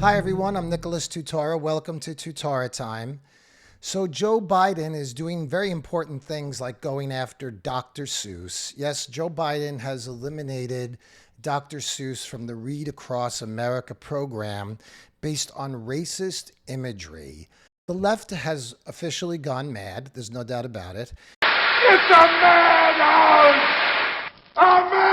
Hi everyone, I'm Nicholas Tutora. Welcome to Tutora Time. So Joe Biden is doing very important things like going after Dr. Seuss. Yes, Joe Biden has eliminated Dr. Seuss from the Read Across America program based on racist imagery. The left has officially gone mad, there's no doubt about it. It's a madhouse! A madhouse!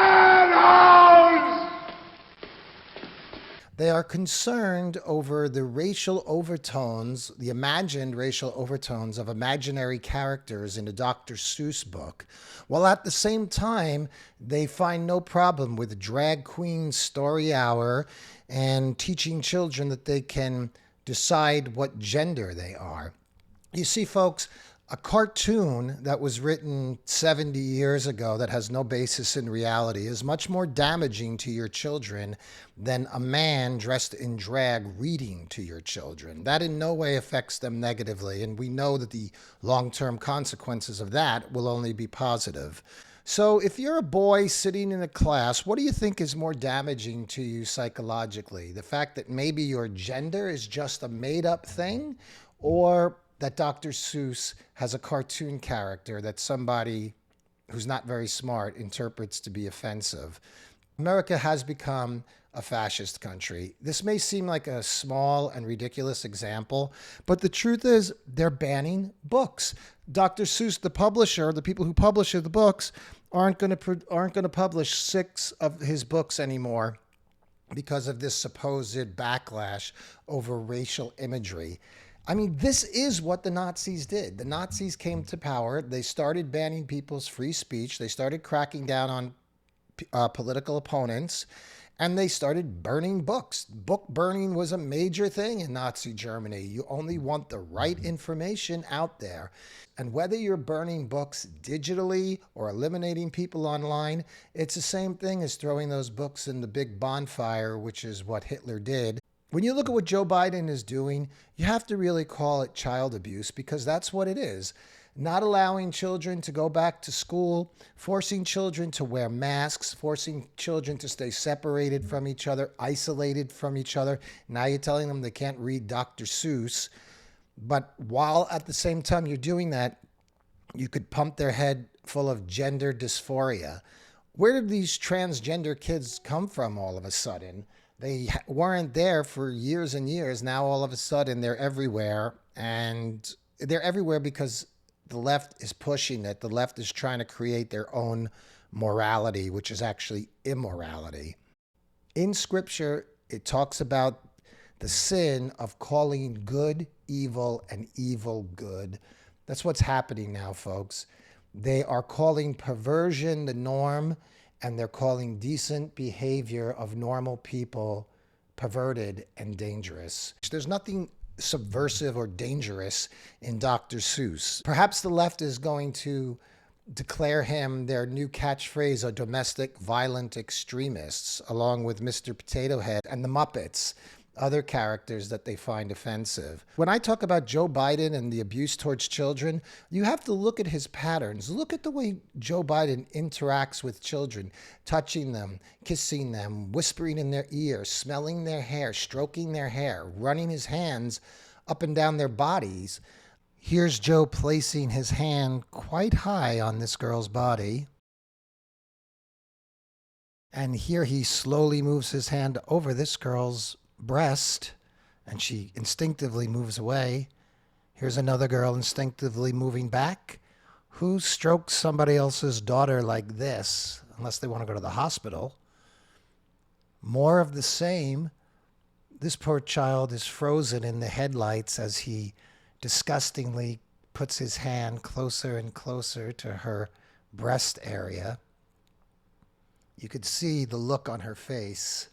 They are concerned over the racial overtones, the imagined racial overtones of imaginary characters in a Dr. Seuss book, while at the same time, they find no problem with drag queen story hour and teaching children that they can decide what gender they are. You see, folks, a cartoon that was written 70 years ago that has no basis in reality is much more damaging to your children than a man dressed in drag reading to your children. That in no way affects them negatively, and we know that the long-term consequences of that will only be positive. So if you're a boy sitting in a class, what do you think is more damaging to you psychologically? The fact that maybe your gender is just a made-up thing, or that Dr. Seuss has a cartoon character that somebody who's not very smart interprets to be offensive? America has become a fascist country. This may seem like a small and ridiculous example, but the truth is they're banning books. Dr. Seuss, the publisher, the people who publish the books, aren't going to publish 6 of his books anymore because of this supposed backlash over racial imagery. I mean, this is what the Nazis did. The Nazis came to power. They started banning people's free speech. They started cracking down on political opponents, and they started burning books. Book burning was a major thing in Nazi Germany. You only want the right information out there. And whether you're burning books digitally or eliminating people online, it's the same thing as throwing those books in the big bonfire, which is what Hitler did. When you look at what Joe Biden is doing, you have to really call it child abuse, because that's what it is. Not allowing children to go back to school, forcing children to wear masks, forcing children to stay separated from each other, isolated from each other. Now you're telling them they can't read Dr. Seuss. But while at the same time you're doing that, you could pump their head full of gender dysphoria. Where did these transgender kids come from all of a sudden? They weren't there for years and years. Now all of a sudden they're everywhere, and they're everywhere because the left is pushing it. The left is trying to create their own morality, which is actually immorality. In scripture, it talks about the sin of calling good evil and evil good. That's what's happening now, folks. They are calling perversion the norm, and they're calling decent behavior of normal people perverted and dangerous. There's nothing subversive or dangerous in Dr. Seuss. Perhaps the left is going to declare him their new catchphrase of domestic violent extremists, along with Mr. Potato Head and the Muppets, other characters that they find offensive. When I talk about Joe Biden and the abuse towards children, you have to look at his patterns. Look at the way Joe Biden interacts with children, touching them, kissing them, whispering in their ear, smelling their hair, stroking their hair, running his hands up and down their bodies. Here's Joe placing his hand quite high on this girl's body. And here he slowly moves his hand over this girl's breast, and she instinctively moves away. Here's another girl instinctively moving back. Who strokes somebody else's daughter like this, unless they want to go to the hospital? More of the same. This poor child is frozen in the headlights as he disgustingly puts his hand closer and closer to her breast area. You could see the look on her face.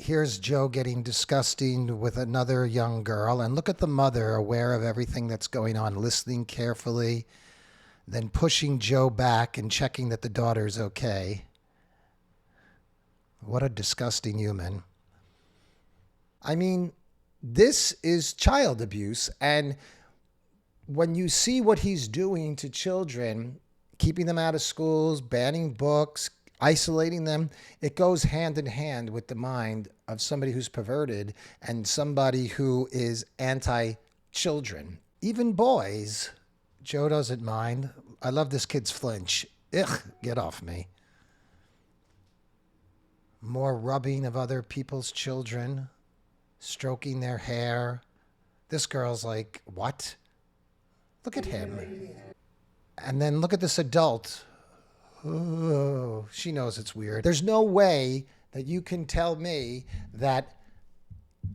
Here's Joe getting disgusting with another young girl. And look at the mother, aware of everything that's going on, listening carefully, then pushing Joe back and checking that the daughter's okay. What a disgusting human. I mean, this is child abuse. And when you see what he's doing to children, keeping them out of schools, banning books, isolating them, it goes hand in hand with the mind of somebody who's perverted and somebody who is anti-children. Even boys, Joe doesn't mind. I love this kid's flinch. Ugh, get off me. More rubbing of other people's children, stroking their hair. This girl's like, what? Look at him. And then look at this adult. Oh, she knows it's weird. There's no way that you can tell me that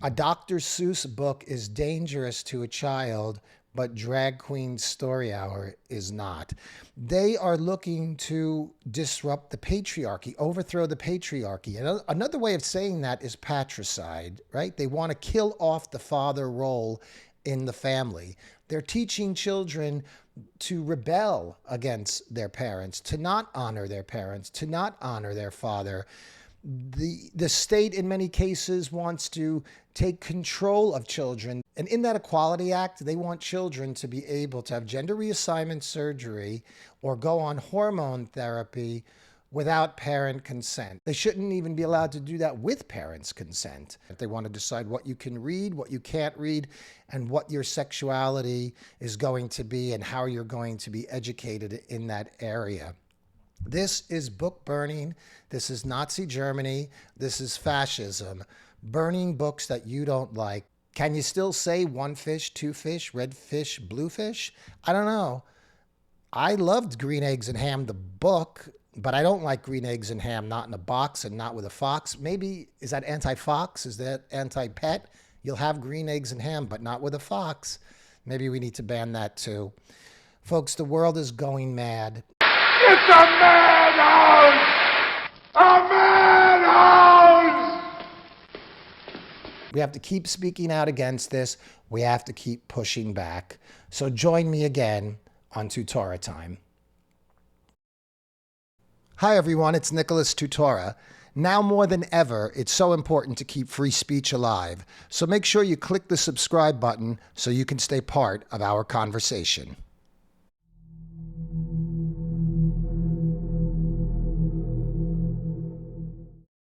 a Dr. Seuss book is dangerous to a child, but Drag Queen Story Hour is not. They are looking to disrupt the patriarchy, overthrow the patriarchy. And another way of saying that is patricide, right? They want to kill off the father role in the family. They're teaching children to rebel against their parents, to not honor their parents, to not honor their father. The state, in many cases, wants to take control of children. And in that Equality Act, they want children to be able to have gender reassignment surgery or go on hormone therapy without parent consent. They shouldn't even be allowed to do that with parents' consent. If they want to decide what you can read, what you can't read, and what your sexuality is going to be and how you're going to be educated in that area. This is book burning. This is Nazi Germany. This is fascism. Burning books that you don't like. Can you still say one fish, two fish, red fish, blue fish? I don't know. I loved Green Eggs and Ham, the book, but I don't like green eggs and ham, not in a box and not with a fox. Maybe, is that anti-fox? Is that anti-pet? You'll have green eggs and ham, but not with a fox. Maybe we need to ban that too. Folks, the world is going mad. It's a madhouse! A madhouse! We have to keep speaking out against this. We have to keep pushing back. So join me again on Tutora time. Hi everyone, it's Nicholas Tutora. Now more than ever, it's so important to keep free speech alive. So make sure you click the subscribe button so you can stay part of our conversation.